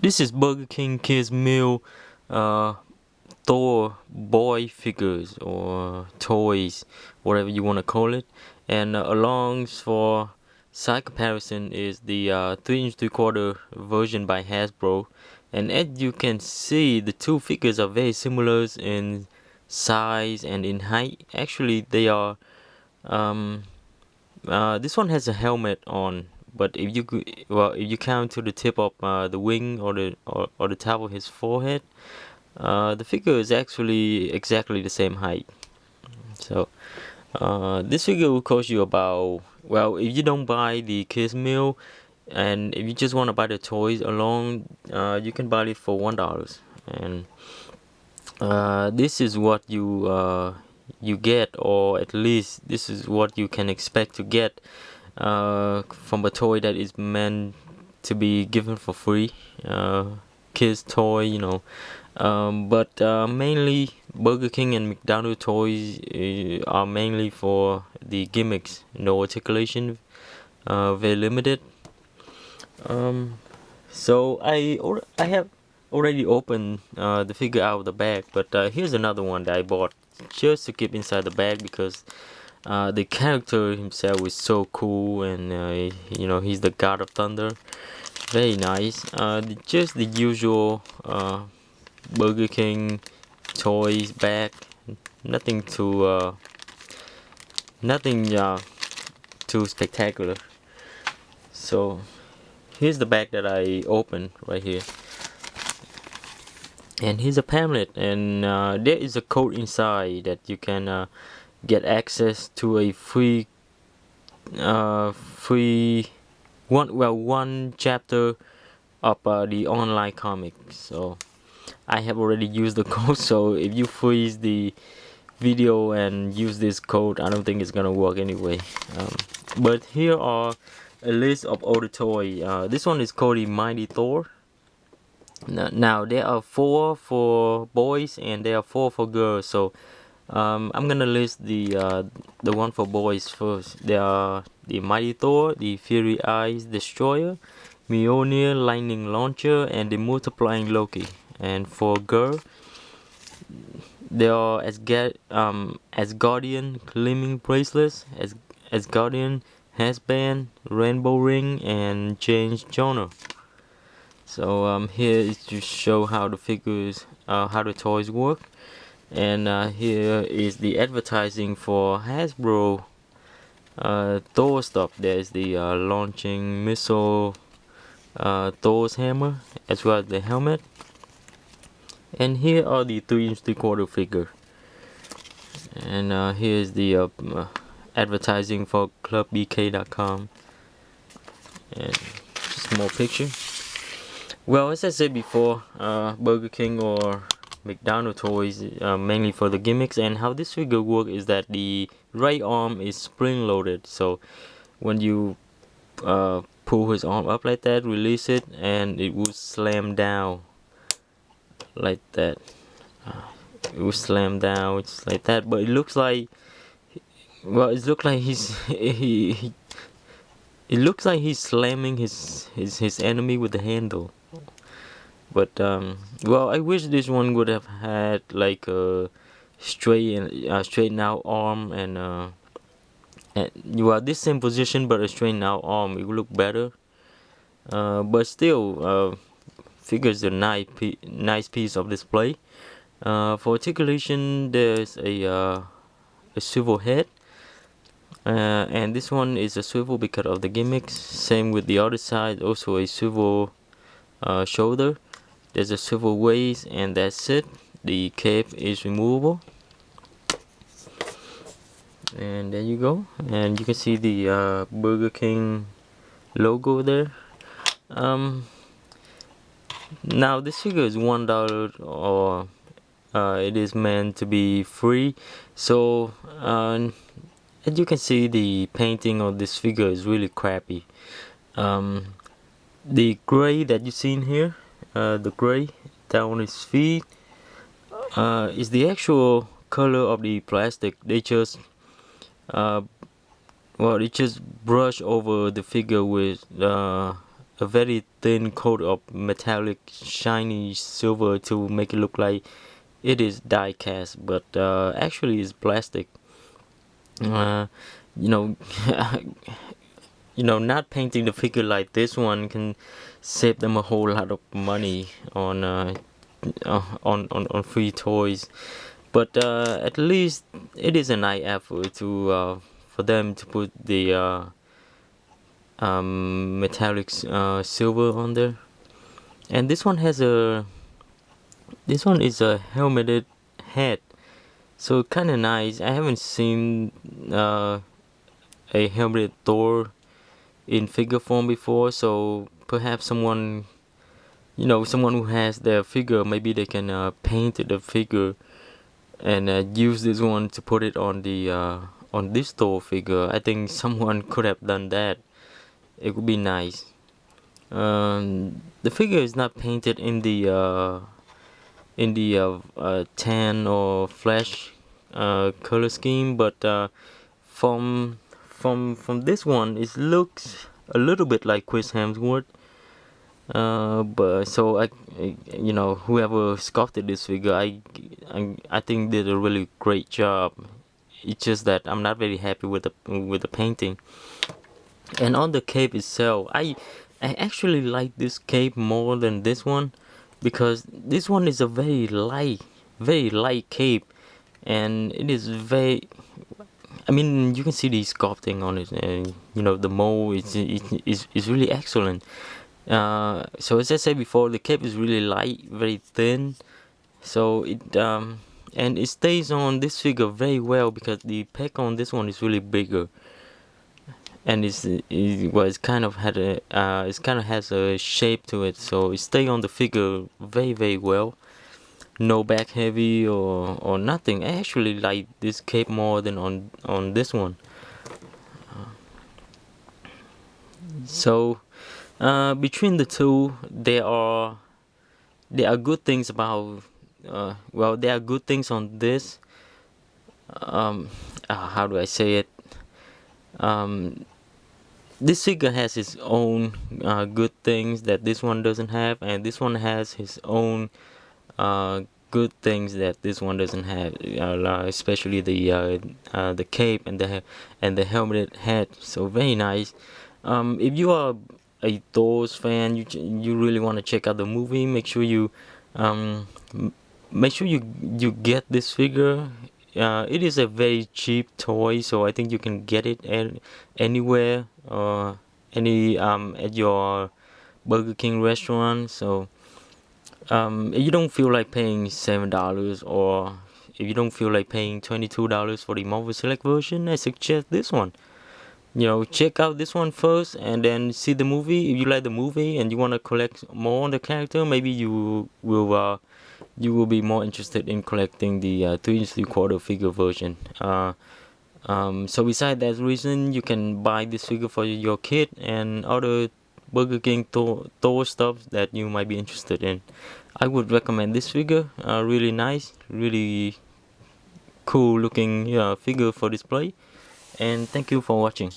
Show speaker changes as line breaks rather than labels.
This is Burger King Kids Meal uh, Thor boy figures or toys, whatever you want to call it. And along for side comparison is the 3" 3/4 version by Hasbro. And as you can see, the two figures are very similar in size and in height. Actually, they are. Um, this one has a helmet on, but if you count to the tip of the wing or the top of his forehead, the figure is actually exactly the same height. So this figure will cost you about, well, if you don't buy the kids meal and if you just want to buy the toys alone, you can buy it for $1. And this is what you get, or at least this is what you can expect to get from a toy that is meant to be given for free. Kids toy, but mainly Burger King and McDonald's toys are mainly for the gimmicks. No articulation, very limited. So I have already opened the figure out of the bag, but here's another one that I bought just to keep inside the bag because the character himself is so cool, and he's the God of Thunder. Very nice. Just the usual Burger King toys bag. Nothing too nothing too spectacular. So here's the bag that I opened right here, and here's a pamphlet, and there is a code inside that you can get access to a free one chapter of the online comic. So I have already used the code, so if you freeze the video and use this code, I don't think it's gonna work anyway. But here are a list of all the toys. This one is called the Mighty Thor. Now there are 4 for boys and there are 4 for girls. So I'm gonna list the one for boys first. There are the Mighty Thor, the Fury Eyes Destroyer, Mjolnir Lightning Launcher, and the Multiplying Loki. And for girl, there are Asgardian Gleaming Bracelets, Asgardian Headband, Rainbow Ring, and Change Genre. So here is to show how the figures, how the toys work, and here is the advertising for Hasbro Thor stuff. There's the launching missile Thor's hammer, as well as the helmet. And here are the 3" 3/4 figure. And here's the advertising for clubbk.com, and small picture. Well, as I said before, Burger King or McDonald's toys mainly for the gimmicks. And how this figure works is that the right arm is spring loaded, so when you pull his arm up like that, release it, and it will slam down like that. It will slam down, it's like that. But it looks like, well, it looks like it looks like he's slamming his enemy with the handle. But well, I wish this one would have had like a straighten out arm, and well, this same position but a straighten out arm. It would look better. But still, figures a nice piece of display. For articulation, there's a swivel head, and this one is a swivel because of the gimmicks. Same with the other side, also a swivel shoulder. There's a swivel waist, and that's it. The cape is removable, and there you go. And you can see the Burger King logo there. Now this figure is $1, or it is meant to be free. So as you can see, the painting of this figure is really crappy. The gray that you see in here, the gray down his feet, is the actual color of the plastic. They just they just brush over the figure with a very thin coat of metallic shiny silver to make it look like it is die cast, but actually it's plastic. uh, you know not painting the figure like this one can save them a whole lot of money on on free toys. But at least it is a nice effort to for them to put the metallic silver on there. And this one is a helmeted head, so kind of nice. I haven't seen a helmeted Thor in figure form before, so perhaps someone, someone who has their figure, maybe they can paint the figure and use this one to put it on this Thor figure. I think someone could have done that. It would be nice. The figure is not painted in the tan or flesh color scheme, but from this one, it looks a little bit like Chris Hemsworth. But so whoever sculpted this figure, I think did a really great job. It's just that I'm not very happy with the painting. And on the cape itself, I actually like this cape more than this one, because this one is a very light cape, and it is very. I mean, you can see the sculpting on it, and the mold is really excellent. So as I said before, the cape is really light, very thin, so and it stays on this figure very well because the pec on this one is really bigger, and it's kind of had a it kind of has a shape to it, so it stay on the figure very well. No back heavy or nothing. I actually like this cape more than on this one. So between the two, there are good things about there are good things on this. How do I say it? This figure has its own good things that this one doesn't have, and this one has his own good things that this one doesn't have, especially the cape and the helmeted head. So very nice. If you are a Thor's fan, you really want to check out the movie, make sure um, you get this figure. It is a very cheap toy, so I think you can get it anywhere, any at your Burger King restaurant. So if you don't feel like paying $7, or if you don't feel like paying $22 for the Marvel Select version, I suggest this one. Check out this one first and then see the movie. If you like the movie and you want to collect more on the character, maybe you will be more interested in collecting the 3 3/4 figure version. So beside that reason, you can buy this figure for your kid and other Burger King Thor stuff that you might be interested in. I would recommend this figure. Really nice, really cool looking figure for display. And thank you for watching.